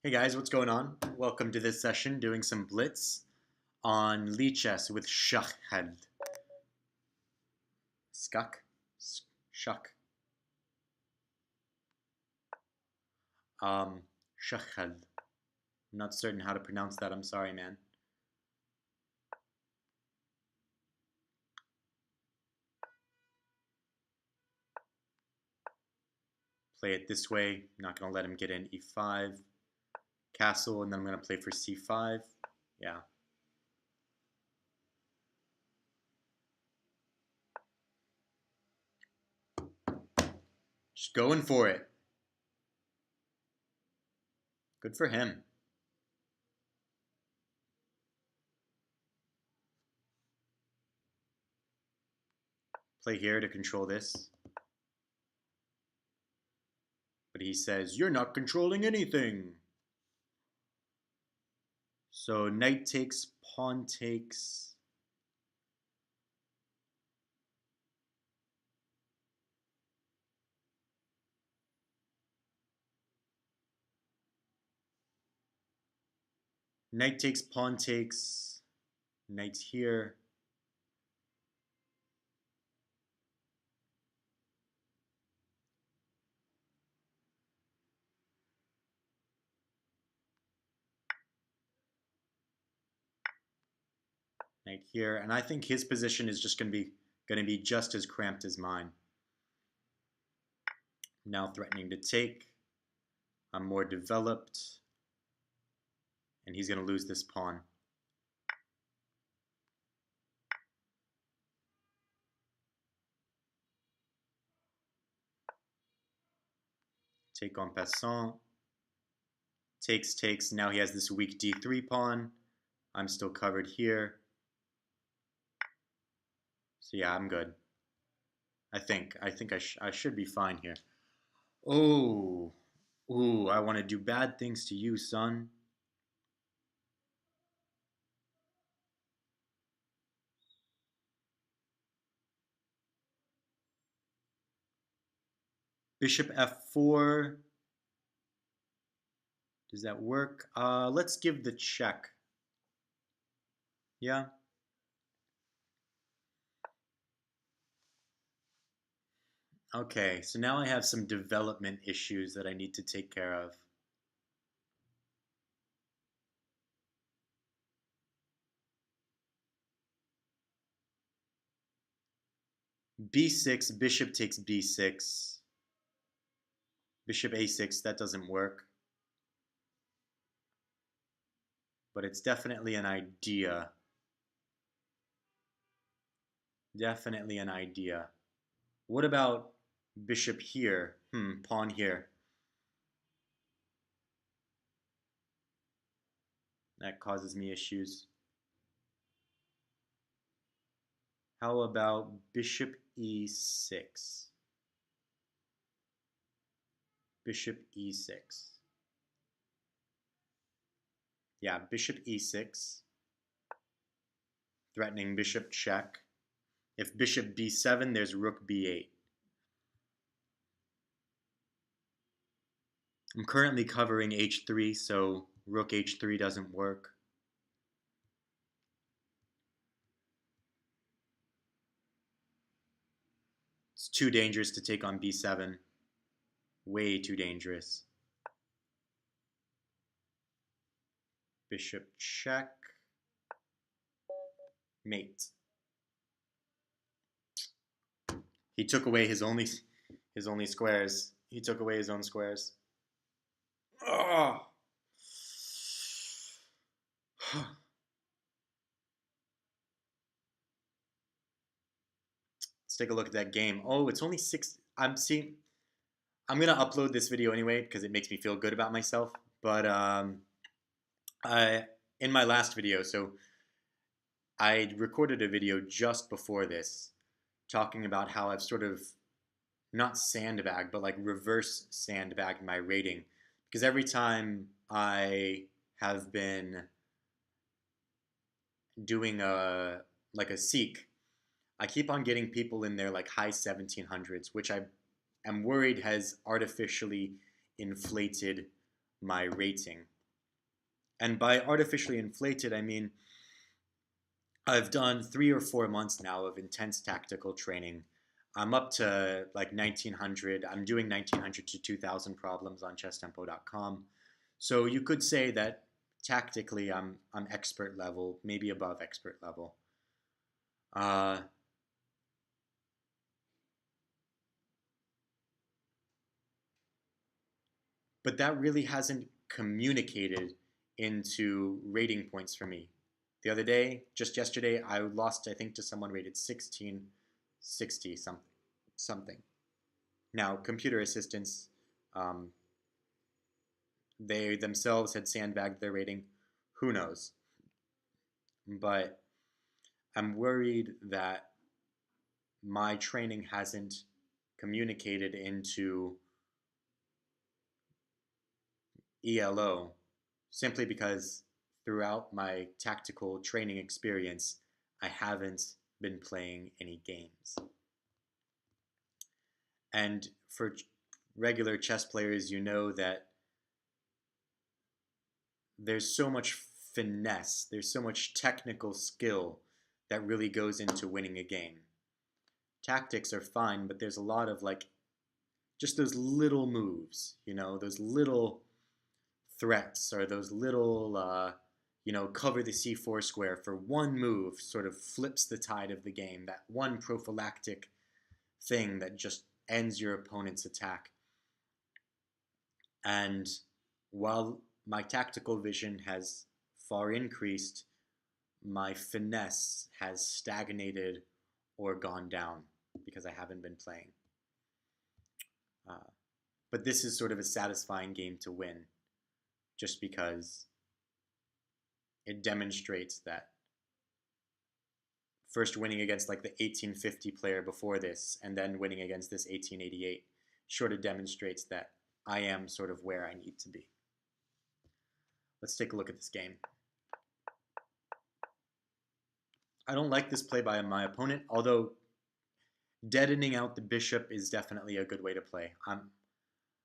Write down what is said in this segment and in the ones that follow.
Hey guys, what's going on? Welcome to this session doing some Blitz on Lichess with Schachheld. Skuk? Shuck. Um, Schachheld. I'm not certain how to pronounce that, I'm sorry, man. Play it this way. I'm not going to let him get in e5. Castle, and then I'm going to play for c5. Yeah. Just going for it. Good for him. Play here to control this. But he says, you're not controlling anything. So knight takes, pawn takes. Knight takes, pawn takes. Knight's here. Knight here, and I think his position is just going to be just as cramped as mine. Now threatening to take. I'm more developed, and he's going to lose this pawn. Take en passant. Takes, takes. Now he has this weak d3 pawn. I'm still covered here. So yeah, I'm good. I think I should be fine here. Oh, ooh, I want to do bad things to you, son. Bishop f4. Does that work? Let's give the check. Yeah. Okay, so now I have some development issues that I need to take care of. b6, bishop takes b6. Bishop a6, that doesn't work. But it's definitely an idea. Definitely an idea. What about bishop here? Pawn here. That causes me issues. How about bishop e6? Bishop e6. Yeah, bishop e6. Threatening bishop check. If bishop b7, there's rook b8. I'm currently covering h3, so rook h3 doesn't work. It's too dangerous to take on b7. Way too dangerous. Bishop check. Mate. He took away his only squares. He took away his own squares. Oh. Let's take a look at that game. Oh, it's only 6. I'm gonna upload this video anyway because it makes me feel good about myself. But in my last video, so I recorded a video just before this, talking about how I've sort of not sandbagged, but like reverse sandbagged my rating, because every time I have been doing a seek, I keep on getting people in there like high 1700s, which I am worried has artificially inflated my rating. And by artificially inflated, I mean I've done 3 or 4 months now of intense tactical training. I'm up to like 1900. I'm doing 1900 to 2000 problems on chesstempo.com. So you could say that tactically I'm expert level, maybe above expert level. Uh, but that really hasn't communicated into rating points for me. The other day, just yesterday, I lost, I think, to someone rated 1660 something. Now, computer assistants, um, they themselves had sandbagged their rating. Who knows? But I'm worried that my training hasn't communicated into ELO simply because throughout my tactical training experience, I haven't been playing any games. And for regular chess players, you know that there's so much finesse, there's so much technical skill that really goes into winning a game. Tactics are fine, but there's a lot of like just those little moves, those little threats or those little, cover the c4 square for one move sort of flips the tide of the game. That one prophylactic thing that just ends your opponent's attack. And while my tactical vision has far increased, my finesse has stagnated or gone down because I haven't been playing. But this is sort of a satisfying game to win, just because it demonstrates that first winning against like the 1850 player before this and then winning against this 1888 sort of demonstrates that I am sort of where I need to be. Let's take a look at this game. I don't like this play by my opponent, although deadening out the bishop is definitely a good way to play.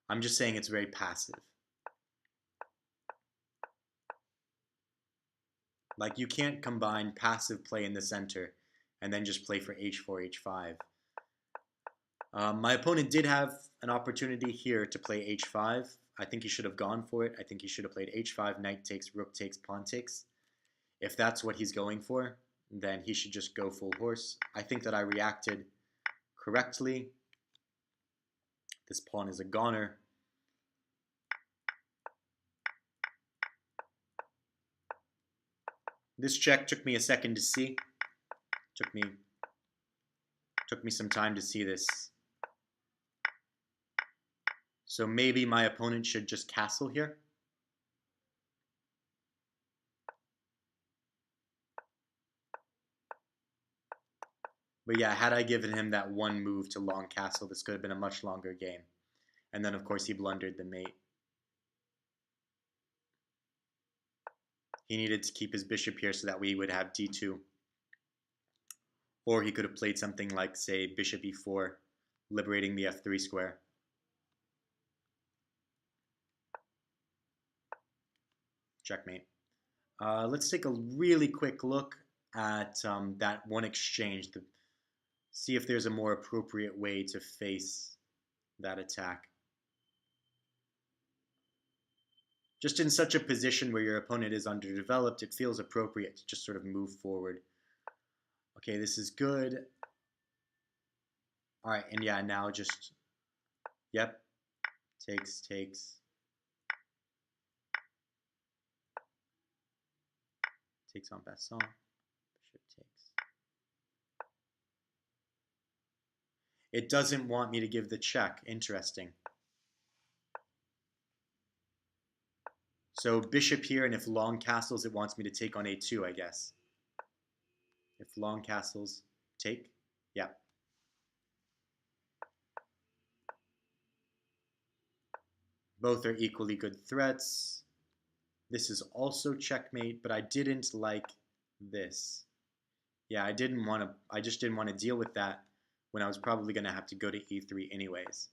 I'm just saying it's very passive. Like, you can't combine passive play in the center and then just play for h4, h5. My opponent did have an opportunity here to play h5. I think he should have gone for it. I think he should have played h5, knight takes, rook takes, pawn takes. If that's what he's going for, then he should just go full horse. I think that I reacted correctly. This pawn is a goner. This check took me a second to see. Took me some time to see this. So maybe my opponent should just castle here. But yeah, had I given him that one move to long castle, this could have been a much longer game. And then, of course, he blundered the mate. He needed to keep his bishop here so that we would have d2. Or he could have played something like, say, bishop e4, liberating the f3 square. Checkmate. Let's take a really quick look at that one exchange, see if there's a more appropriate way to face that attack. Just in such a position where your opponent is underdeveloped, it feels appropriate to just sort of move forward. Okay, this is good. All right, and yeah, now just, yep, takes. Takes en passant, bishop takes. It doesn't want me to give the check, interesting. So bishop here, and if long castles, it wants me to take on a2, I guess. If long castles, take, yeah. Both are equally good threats. This is also checkmate, but I didn't like this. Yeah, I just didn't want to deal with that when I was probably going to have to go to e3 anyways.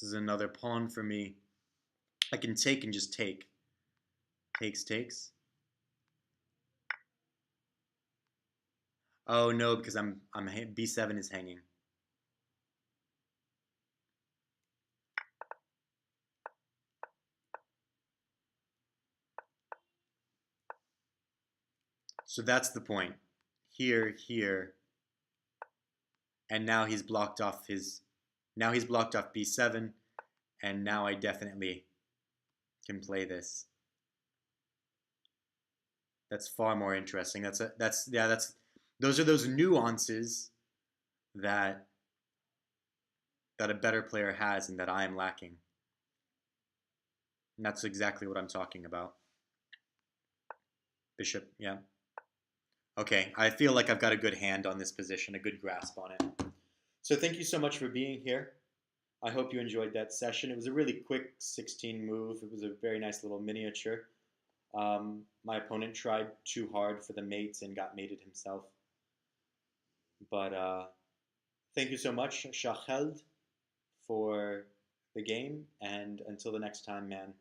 This is another pawn for me. I can take and just take. Takes. Oh no, because I'm b7 is hanging. So that's the point. Here, and now he's blocked off b7, and now I definitely can play this. That's far more interesting. Those are those nuances that a better player has and that I am lacking. And that's exactly what I'm talking about. Bishop, yeah. Okay, I feel like I've got a good hand on this position, a good grasp on it. So thank you so much for being here. I hope you enjoyed that session. It was a really quick 16 move. It was a very nice little miniature. My opponent tried too hard for the mates and got mated himself. But thank you so much, Schachheld, for the game. And until the next time, man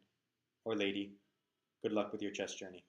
or lady, good luck with your chess journey.